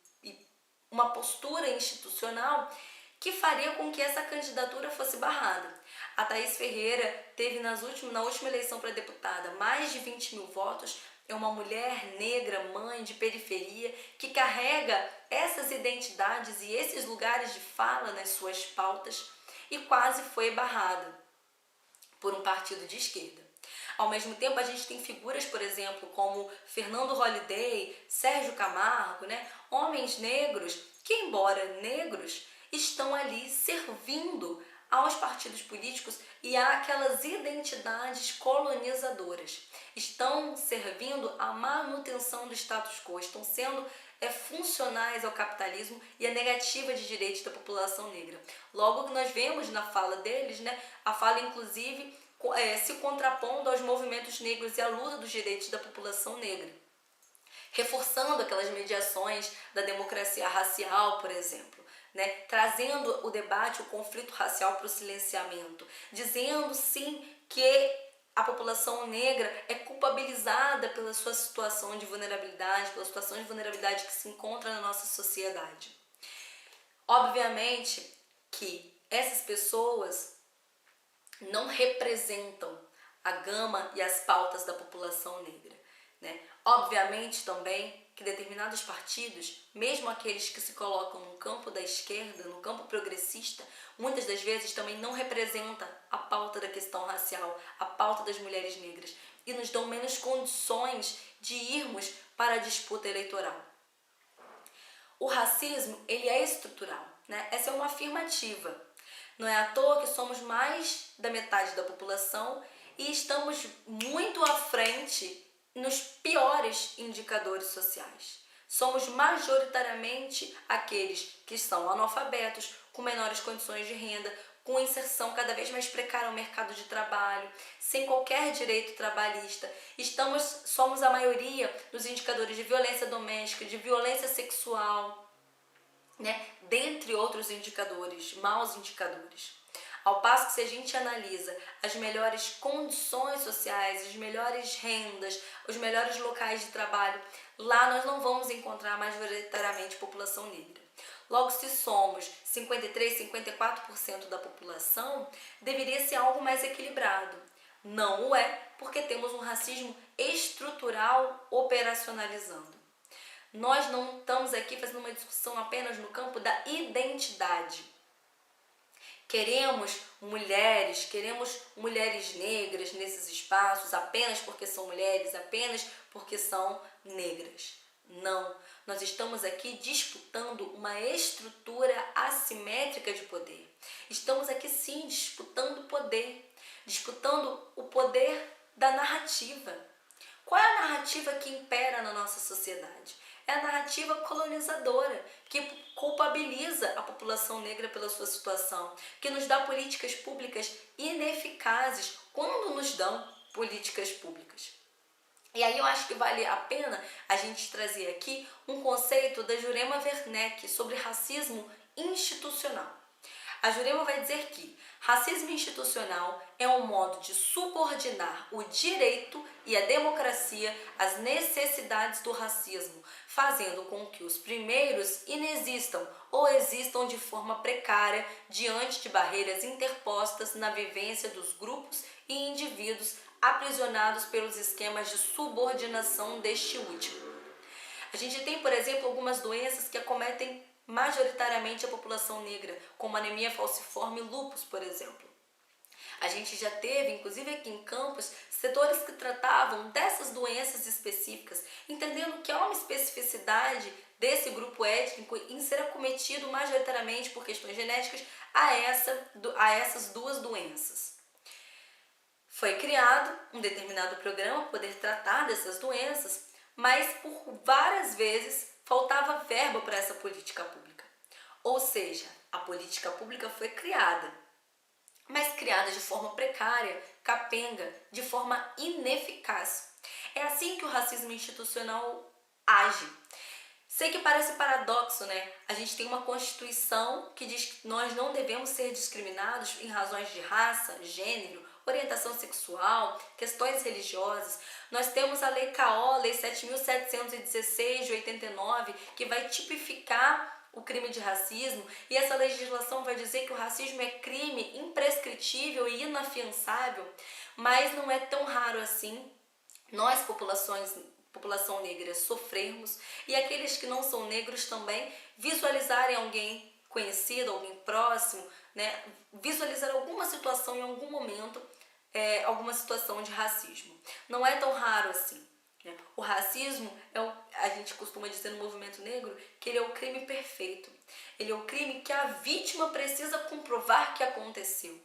uma postura institucional que faria com que essa candidatura fosse barrada. A Thaís Ferreira teve na última eleição para deputada mais de 20 mil votos. É uma mulher negra, mãe de periferia, que carrega essas identidades e esses lugares de fala nas suas pautas e quase foi barrada por um partido de esquerda. Ao mesmo tempo, a gente tem figuras, por exemplo, como Fernando Holliday, Sérgio Camargo, né? Homens negros que, embora negros, estão ali servindo aos partidos políticos e àquelas identidades colonizadoras. Estão servindo à manutenção do status quo, estão sendo funcionais ao capitalismo e à negativa de direitos da população negra. Logo, nós vemos na fala deles, né, a fala inclusive se contrapondo aos movimentos negros e à luta dos direitos da população negra, reforçando aquelas mediações da democracia racial, por exemplo. Né, trazendo o debate, o conflito racial para o silenciamento, dizendo sim que a população negra é culpabilizada pela sua situação de vulnerabilidade, pela situação de vulnerabilidade que se encontra na nossa sociedade. Obviamente que essas pessoas não representam a gama e as pautas da população negra, né? Obviamente também que determinados partidos, mesmo aqueles que se colocam no campo da esquerda, no campo progressista, muitas das vezes também não representam a pauta da questão racial, a pauta das mulheres negras, e nos dão menos condições de irmos para a disputa eleitoral. O racismo, ele é estrutural, né? Essa é uma afirmativa. Não é à toa que somos mais da metade da população e estamos muito à frente nos piores indicadores sociais. Somos majoritariamente aqueles que são analfabetos, com menores condições de renda, com inserção cada vez mais precária ao mercado de trabalho, sem qualquer direito trabalhista. Somos a maioria nos indicadores de violência doméstica, de violência sexual, né? Dentre outros indicadores, maus indicadores. Ao passo que, se a gente analisa as melhores condições sociais, as melhores rendas, os melhores locais de trabalho, lá nós não vamos encontrar majoritariamente população negra. Logo, se somos 53%, 54% da população, deveria ser algo mais equilibrado. Não o é, porque temos um racismo estrutural operacionalizando. Nós não estamos aqui fazendo uma discussão apenas no campo da identidade. Queremos mulheres negras nesses espaços apenas porque são mulheres, apenas porque são negras. Não, nós estamos aqui disputando uma estrutura assimétrica de poder. Estamos aqui sim disputando poder, disputando o poder da narrativa. Qual é a narrativa que impera na nossa sociedade? É a narrativa colonizadora, que culpabiliza a população negra pela sua situação, que nos dá políticas públicas ineficazes quando nos dão políticas públicas. E aí eu acho que vale a pena a gente trazer aqui um conceito da Jurema Werneck sobre racismo institucional. A Jurema vai dizer que racismo institucional é um modo de subordinar o direito e a democracia às necessidades do racismo, fazendo com que os primeiros inexistam ou existam de forma precária diante de barreiras interpostas na vivência dos grupos e indivíduos aprisionados pelos esquemas de subordinação deste último. A gente tem, por exemplo, algumas doenças que acometem majoritariamente a população negra, como anemia falciforme e lúpus, por exemplo. A gente já teve, inclusive aqui em Campos, setores que tratavam dessas doenças específicas, entendendo que há uma especificidade desse grupo étnico em ser acometido majoritariamente por questões genéticas a essas duas doenças. Foi criado um determinado programa para poder tratar dessas doenças, mas por várias vezes faltava verba para essa política pública. Ou seja, a política pública foi criada, mas criada de forma precária, capenga, de forma ineficaz. É assim que o racismo institucional age. Sei que parece paradoxo, né? A gente tem uma Constituição que diz que nós não devemos ser discriminados em razões de raça, gênero, orientação sexual, questões religiosas. Nós temos a Lei CAO, Lei 7.716 de 89, que vai tipificar o crime de racismo, e essa legislação vai dizer que o racismo é crime imprescritível e inafiançável, mas não é tão raro assim nós, população negra, sofrermos, e aqueles que não são negros também visualizarem alguém conhecido, alguém próximo, né, visualizar alguma situação em algum momento, alguma situação de racismo. Não é tão raro assim. O racismo, a gente costuma dizer no movimento negro que ele é o crime perfeito. Ele é o crime que a vítima precisa comprovar que aconteceu.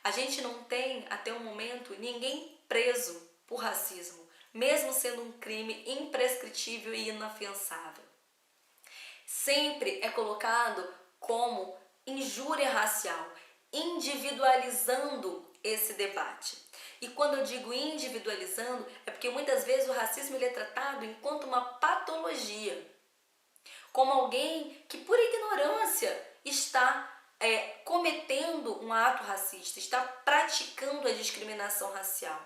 A gente não tem, até o momento, ninguém preso por racismo, mesmo sendo um crime imprescritível e inafiançável. Sempre é colocado como injúria racial, individualizando esse debate. E quando eu digo individualizando, é porque muitas vezes o racismo ele é tratado enquanto uma patologia, como alguém que por ignorância está cometendo um ato racista, está praticando a discriminação racial.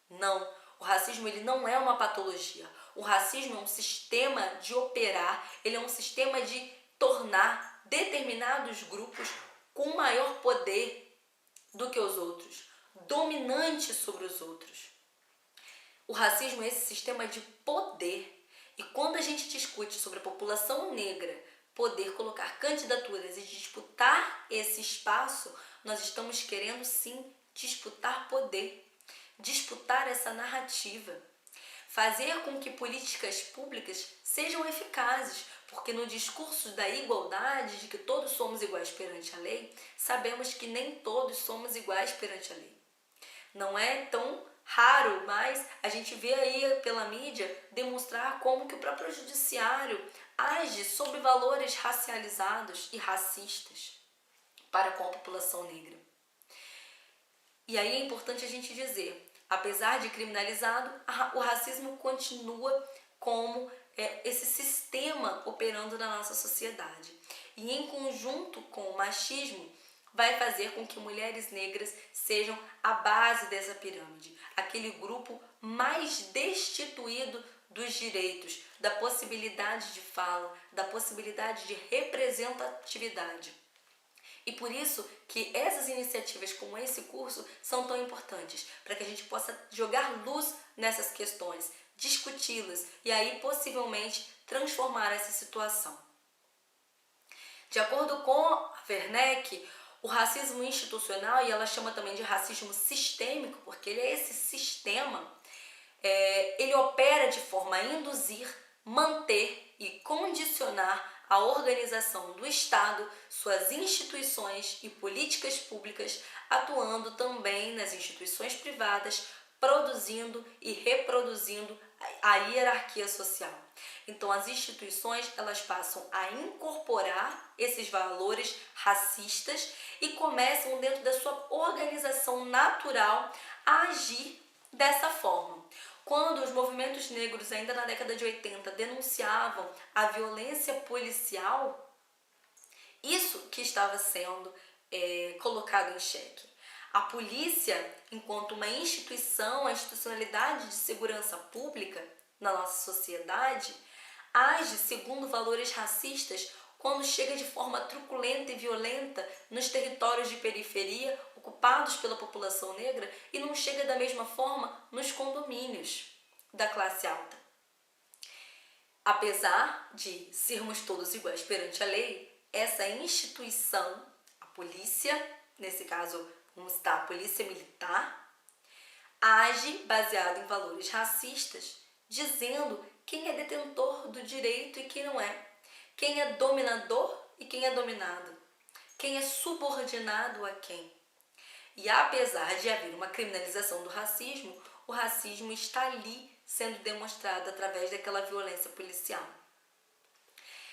Não, o racismo ele não é uma patologia. O racismo é um sistema de operar, ele é um sistema de tornar determinados grupos com maior poder do que os outros, dominante sobre os outros. O racismo é esse sistema de poder. E quando a gente discute sobre a população negra poder colocar candidaturas e disputar esse espaço, nós estamos querendo sim disputar poder, disputar essa narrativa, fazer com que políticas públicas sejam eficazes, porque no discurso da igualdade, de que todos somos iguais perante a lei, sabemos que nem todos somos iguais perante a lei. Não é tão raro, mas a gente vê aí pela mídia demonstrar como que o próprio judiciário age sobre valores racializados e racistas para com a população negra. E aí é importante a gente dizer, apesar de criminalizado, o racismo continua como esse sistema operando na nossa sociedade. E em conjunto com o machismo, vai fazer com que mulheres negras sejam a base dessa pirâmide, aquele grupo mais destituído dos direitos, da possibilidade de fala, da possibilidade de representatividade. E por isso que essas iniciativas como esse curso são tão importantes, para que a gente possa jogar luz nessas questões, discuti-las e aí possivelmente transformar essa situação. De acordo com a Werneck, o racismo institucional, e ela chama também de racismo sistêmico, porque ele é esse sistema, ele opera de forma a induzir, manter e condicionar a organização do Estado, suas instituições e políticas públicas, atuando também nas instituições privadas, produzindo e reproduzindo a hierarquia social. Então, as instituições elas passam a incorporar esses valores racistas e começam, dentro da sua organização natural, a agir dessa forma. Quando os movimentos negros, ainda na década de 80, denunciavam a violência policial, isso que estava sendo colocado em xeque. A polícia, enquanto uma instituição, a institucionalidade de segurança pública na nossa sociedade, age segundo valores racistas quando chega de forma truculenta e violenta nos territórios de periferia ocupados pela população negra e não chega da mesma forma nos condomínios da classe alta. Apesar de sermos todos iguais perante a lei, essa instituição, a polícia, nesse caso vamos citar a polícia militar, age baseado em valores racistas, dizendo quem é detentor do direito e quem não é, quem é dominador e quem é dominado, quem é subordinado a quem. E apesar de haver uma criminalização do racismo, o racismo está ali sendo demonstrado através daquela violência policial.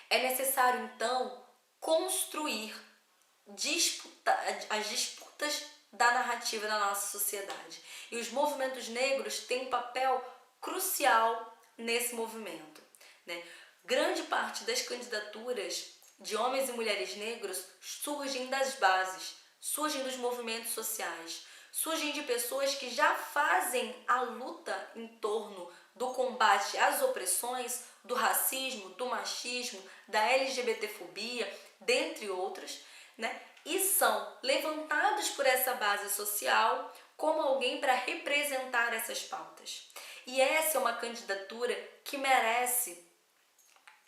É necessário, então, construir as disputas da narrativa da nossa sociedade. E os movimentos negros têm um papel crucial nesse movimento, né? Grande parte das candidaturas de homens e mulheres negros surgem das bases, surgem dos movimentos sociais, surgem de pessoas que já fazem a luta em torno do combate às opressões, do racismo, do machismo, da LGBTfobia, dentre outras, né? E são levantados por essa base social como alguém para representar essas pautas. E essa é uma candidatura que merece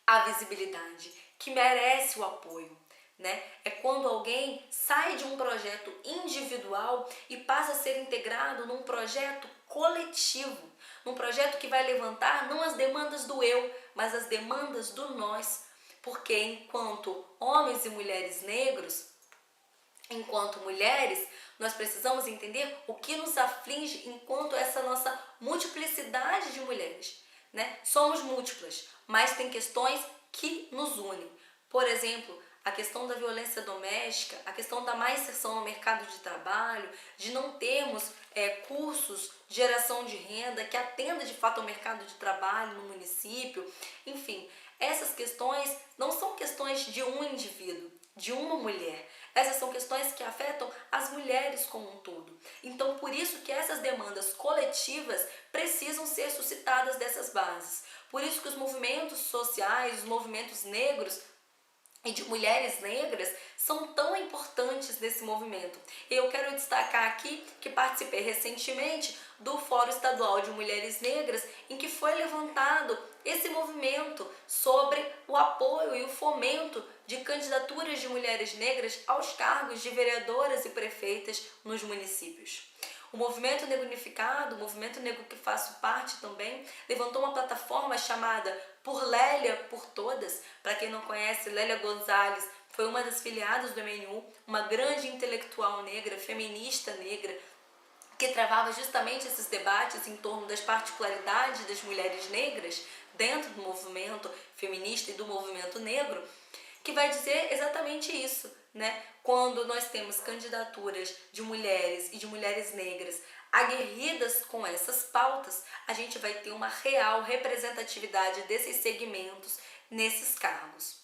a visibilidade, que merece o apoio, né? É quando alguém sai de um projeto individual e passa a ser integrado num projeto coletivo, num projeto que vai levantar não as demandas do eu, mas as demandas do nós, porque enquanto homens e mulheres negros, enquanto mulheres, nós precisamos entender o que nos aflige enquanto essa nossa multiplicidade de mulheres, né? Somos múltiplas, mas tem questões que nos unem. Por exemplo, a questão da violência doméstica, a questão da má inserção no mercado de trabalho, de não termos cursos de geração de renda que atenda de fato ao mercado de trabalho no município. Enfim, essas questões não são questões de um indivíduo, de uma mulher. Essas são questões que afetam as mulheres como um todo. Então, por isso que essas demandas coletivas precisam ser suscitadas dessas bases. Por isso que os movimentos sociais, os movimentos negros e de mulheres negras são tão importantes nesse movimento. Eu quero destacar aqui que participei recentemente do Fórum Estadual de Mulheres Negras, em que foi levantado esse movimento sobre o apoio e o fomento de candidaturas de mulheres negras aos cargos de vereadoras e prefeitas nos municípios. O Movimento Negro Unificado, o movimento negro que faço parte também, levantou uma plataforma chamada Por Lélia, por Todas. Para quem não conhece, Lélia Gonzalez foi uma das filiadas do MNU, uma grande intelectual negra, feminista negra, que travava justamente esses debates em torno das particularidades das mulheres negras dentro do movimento feminista e do movimento negro, que vai dizer exatamente isso, né? Quando nós temos candidaturas de mulheres e de mulheres negras aguerridas com essas pautas, a gente vai ter uma real representatividade desses segmentos nesses cargos.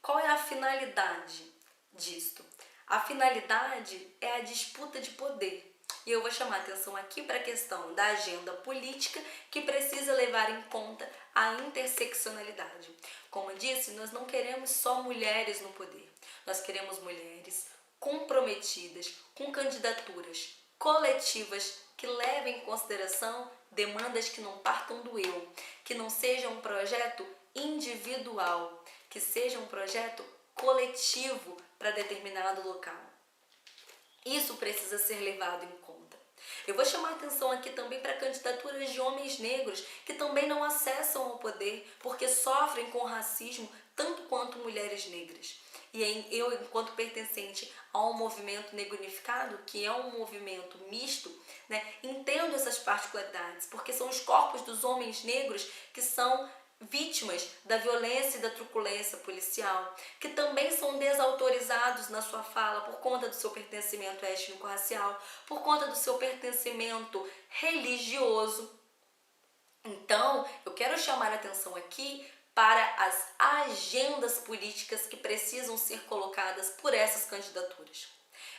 Qual é a finalidade disto? A finalidade é a disputa de poder. E eu vou chamar a atenção aqui para a questão da agenda política, que precisa levar em conta a interseccionalidade. Como eu disse, nós não queremos só mulheres no poder. Nós queremos mulheres comprometidas com candidaturas coletivas que levem em consideração demandas que não partam do eu, que não seja um projeto individual, que seja um projeto coletivo para determinado local. Isso precisa ser levado em conta. Eu vou chamar a atenção aqui também para candidaturas de homens negros que também não acessam ao poder porque sofrem com racismo tanto quanto mulheres negras. E eu, enquanto pertencente a um movimento negro unificado, que é um movimento misto, né, entendo essas particularidades, porque são os corpos dos homens negros que são vítimas da violência e da truculência policial, que também são desautorizados na sua fala por conta do seu pertencimento étnico-racial, por conta do seu pertencimento religioso. Então, eu quero chamar a atenção aqui para as agendas políticas que precisam ser colocadas por essas candidaturas.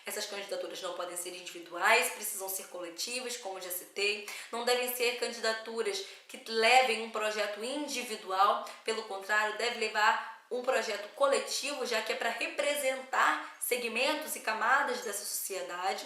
Essas candidaturas não podem ser individuais, precisam ser coletivas, como já citei. Não devem ser candidaturas que levem um projeto individual, pelo contrário, deve levar um projeto coletivo, já que é para representar segmentos e camadas dessa sociedade.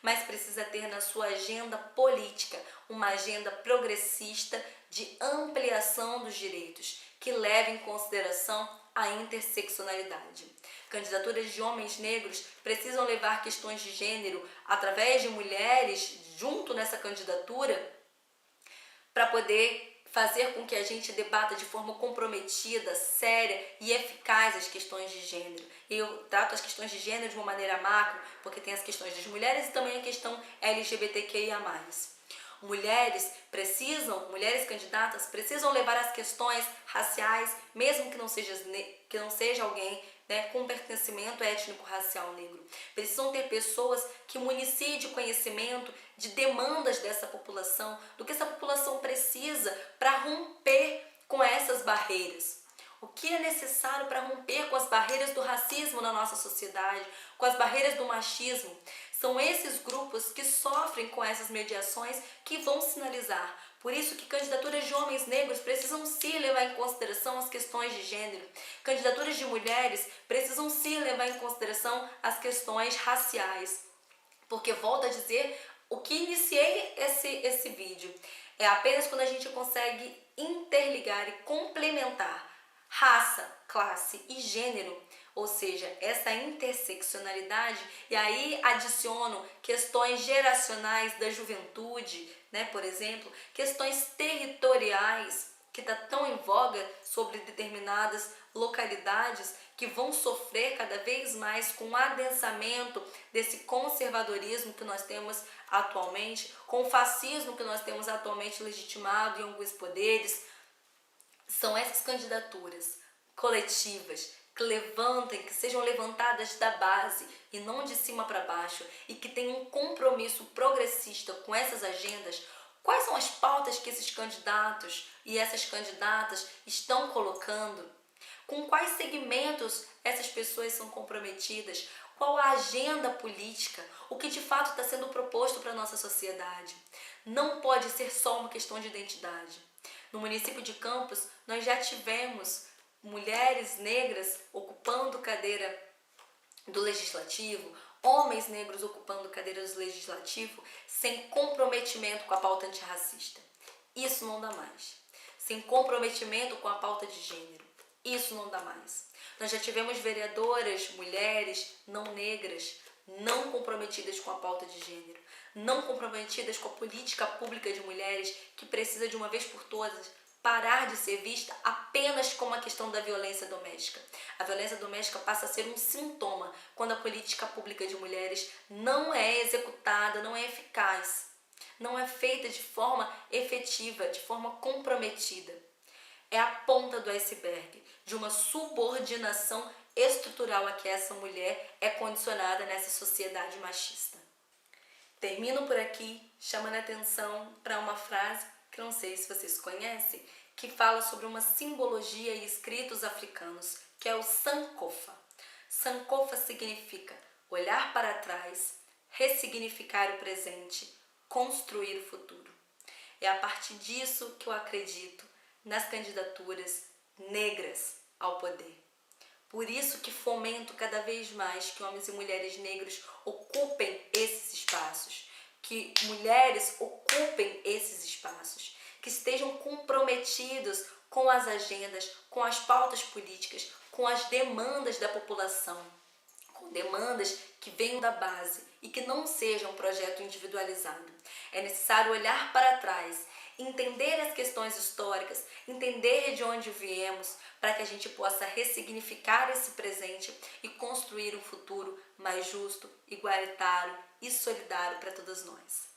mas precisa ter na sua agenda política uma agenda progressista de ampliação dos direitos, que leve em consideração a interseccionalidade. Candidaturas de homens negros precisam levar questões de gênero através de mulheres junto nessa candidatura para poder fazer com que a gente debata de forma comprometida, séria e eficaz as questões de gênero. Eu trato as questões de gênero de uma maneira macro, porque tem as questões das mulheres e também a questão LGBTQIA+. Mulheres candidatas precisam levar as questões raciais, mesmo que não seja alguém, né, com pertencimento étnico-racial negro. Precisam ter pessoas que municiem de conhecimento de demandas dessa população, do que essa população precisa para romper com essas barreiras. O que é necessário para romper com as barreiras do racismo na nossa sociedade, com as barreiras do machismo? São esses grupos que sofrem com essas mediações que vão sinalizar. Por isso que candidaturas de homens negros precisam sim levar em consideração as questões de gênero. Candidaturas de mulheres precisam sim levar em consideração as questões raciais. Porque, volto a dizer, o que iniciei esse vídeo é apenas quando a gente consegue interligar e complementar raça, classe e gênero, ou seja, essa interseccionalidade, e aí adiciono questões geracionais da juventude, né, por exemplo, questões territoriais, que está tão em voga sobre determinadas localidades que vão sofrer cada vez mais com o adensamento desse conservadorismo que nós temos atualmente, com o fascismo que nós temos atualmente legitimado em alguns poderes. São essas candidaturas coletivas que sejam levantadas da base e não de cima para baixo, e que tenham um compromisso progressista com essas agendas. Quais são as pautas que esses candidatos e essas candidatas estão colocando? Com quais segmentos essas pessoas são comprometidas? Qual a agenda política? O que de fato está sendo proposto para a nossa sociedade? Não pode ser só uma questão de identidade. No município de Campos, nós já tivemos mulheres negras ocupando cadeira do legislativo, homens negros ocupando cadeiras do legislativo sem comprometimento com a pauta antirracista. Isso não dá mais. Sem comprometimento com a pauta de gênero. Isso não dá mais. Nós já tivemos vereadoras, mulheres não negras, não comprometidas com a pauta de gênero, não comprometidas com a política pública de mulheres, que precisa de uma vez por todas parar de ser vista apenas como a questão da violência doméstica. A violência doméstica passa a ser um sintoma quando a política pública de mulheres não é executada, não é eficaz, não é feita de forma efetiva, de forma comprometida. É a ponta do iceberg de uma subordinação estrutural a que essa mulher é condicionada nessa sociedade machista. Termino por aqui chamando a atenção para uma frase que não sei se vocês conhecem, que fala sobre uma simbologia e escritos africanos, que é o Sankofa. Sankofa significa olhar para trás, ressignificar o presente, construir o futuro. É a partir disso que eu acredito nas candidaturas negras ao poder. Por isso que fomento cada vez mais que homens e mulheres negros ocupem esses espaços, que mulheres ocupem esses espaços, que estejam comprometidos com as agendas, com as pautas políticas, com as demandas da população, com demandas que venham da base e que não sejam um projeto individualizado. É necessário olhar para trás, entender as questões históricas, entender de onde viemos, para que a gente possa ressignificar esse presente e construir um futuro mais justo, igualitário e solidário para todas nós.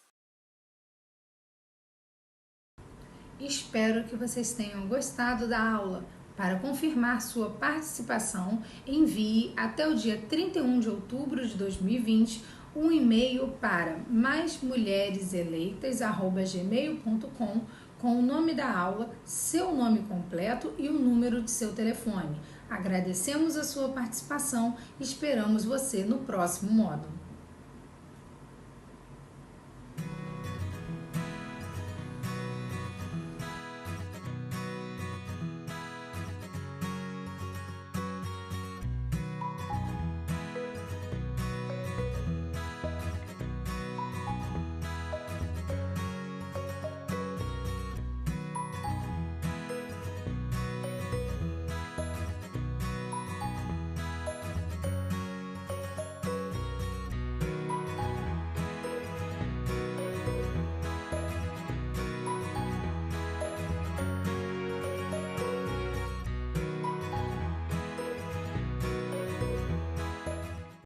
Espero que vocês tenham gostado da aula. Para confirmar sua participação, envie até o dia 31 de outubro de 2020 um e-mail para maismulhereseleitas@gmail.com com o nome da aula, seu nome completo e o número de seu telefone. Agradecemos a sua participação e esperamos você no próximo módulo.